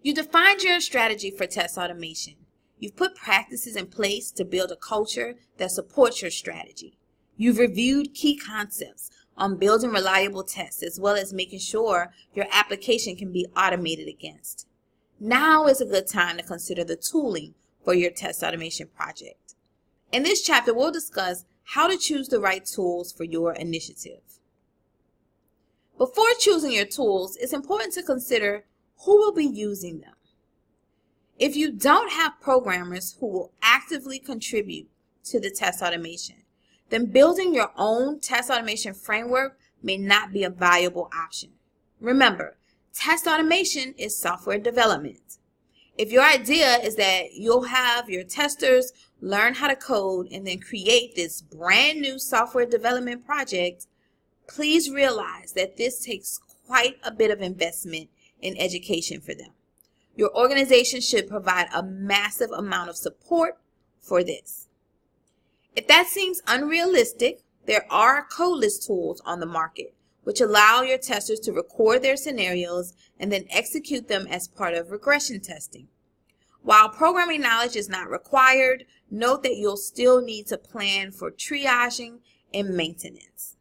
You defined your strategy for test automation. You've put practices in place to build a culture that supports your strategy. You've reviewed key concepts on building reliable tests as well as making sure your application can be automated against. Now is a good time to consider the tooling for your test automation project. In this chapter, we'll discuss how to choose the right tools for your initiative. Before choosing your tools, it's important to consider who will be using them. If you don't have programmers who will actively contribute to the test automation, then building your own test automation framework may not be a viable option. Remember, test automation is software development. If your idea is that you'll have your testers learn how to code and then create this brand new software development project, please realize that this takes quite a bit of investment in education for them. Your organization should provide a massive amount of support for this. If that seems unrealistic, there are codeless tools on the market which allow your testers to record their scenarios and then execute them as part of regression testing. While programming knowledge is not required, note that you'll still need to plan for triaging and maintenance.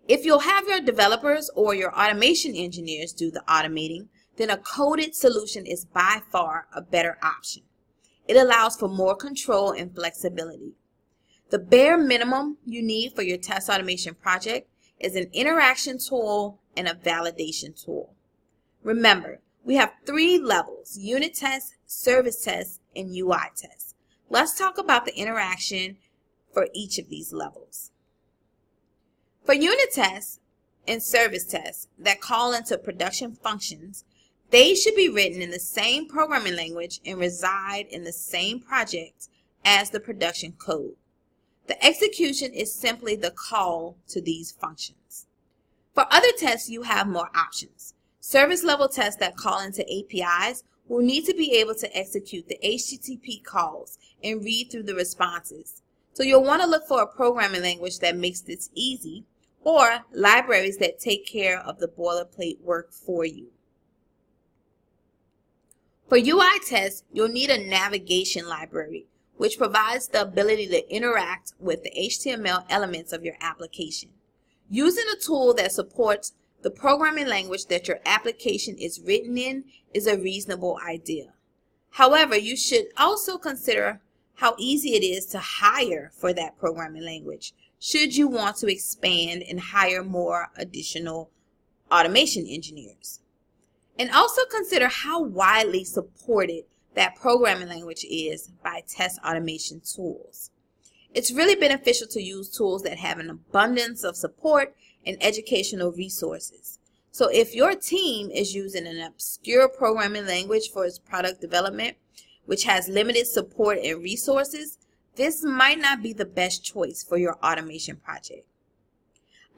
If you'll have your developers or your automation engineers do the automating, then a coded solution is by far a better option. It allows for more control and flexibility. The bare minimum you need for your test automation project is an interaction tool and a validation tool. Remember, we have 3 levels: unit tests, service tests, and UI tests. Let's talk about the interaction for each of these levels. For unit tests and service tests that call into production functions, they should be written in the same programming language and reside in the same project as the production code. The execution is simply the call to these functions. For other tests, you have more options. Service level tests that call into APIs will need to be able to execute the HTTP calls and read through the responses. So you'll want to look for a programming language that makes this easy, or libraries that take care of the boilerplate work for you. For UI tests, you'll need a navigation library, which provides the ability to interact with the HTML elements of your application. Using a tool that supports the programming language that your application is written in is a reasonable idea. However, you should also consider how easy it is to hire for that programming language, should you want to expand and hire more additional automation engineers. And also consider how widely supported that programming language is by test automation tools. It's really beneficial to use tools that have an abundance of support and educational resources. So if your team is using an obscure programming language for its product development, which has limited support and resources, this might not be the best choice for your automation project.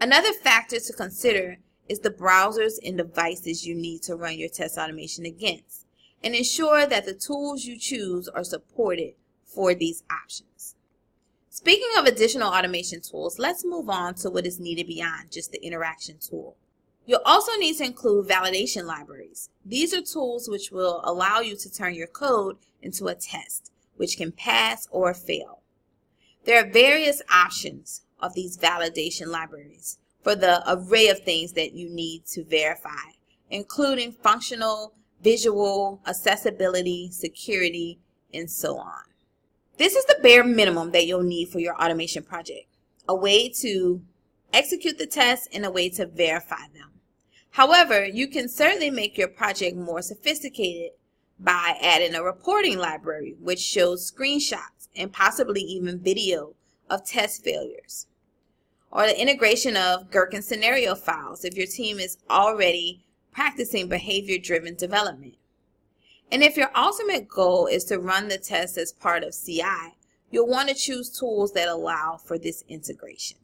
Another factor to consider is the browsers and devices you need to run your test automation against, and ensure that the tools you choose are supported for these options. Speaking of additional automation tools, let's move on to what is needed beyond just the interaction tool. You'll also need to include validation libraries. These are tools which will allow you to turn your code into a test, which can pass or fail. There are various options of these validation libraries for the array of things that you need to verify, including functional, visual, accessibility, security, and so on. This is the bare minimum that you'll need for your automation project: a way to execute the tests and a way to verify them. However, you can certainly make your project more sophisticated by adding a reporting library which shows screenshots and possibly even video of test failures, or the integration of Gherkin scenario files if your team is already practicing behavior-driven development. And if your ultimate goal is to run the tests as part of CI, you'll want to choose tools that allow for this integration.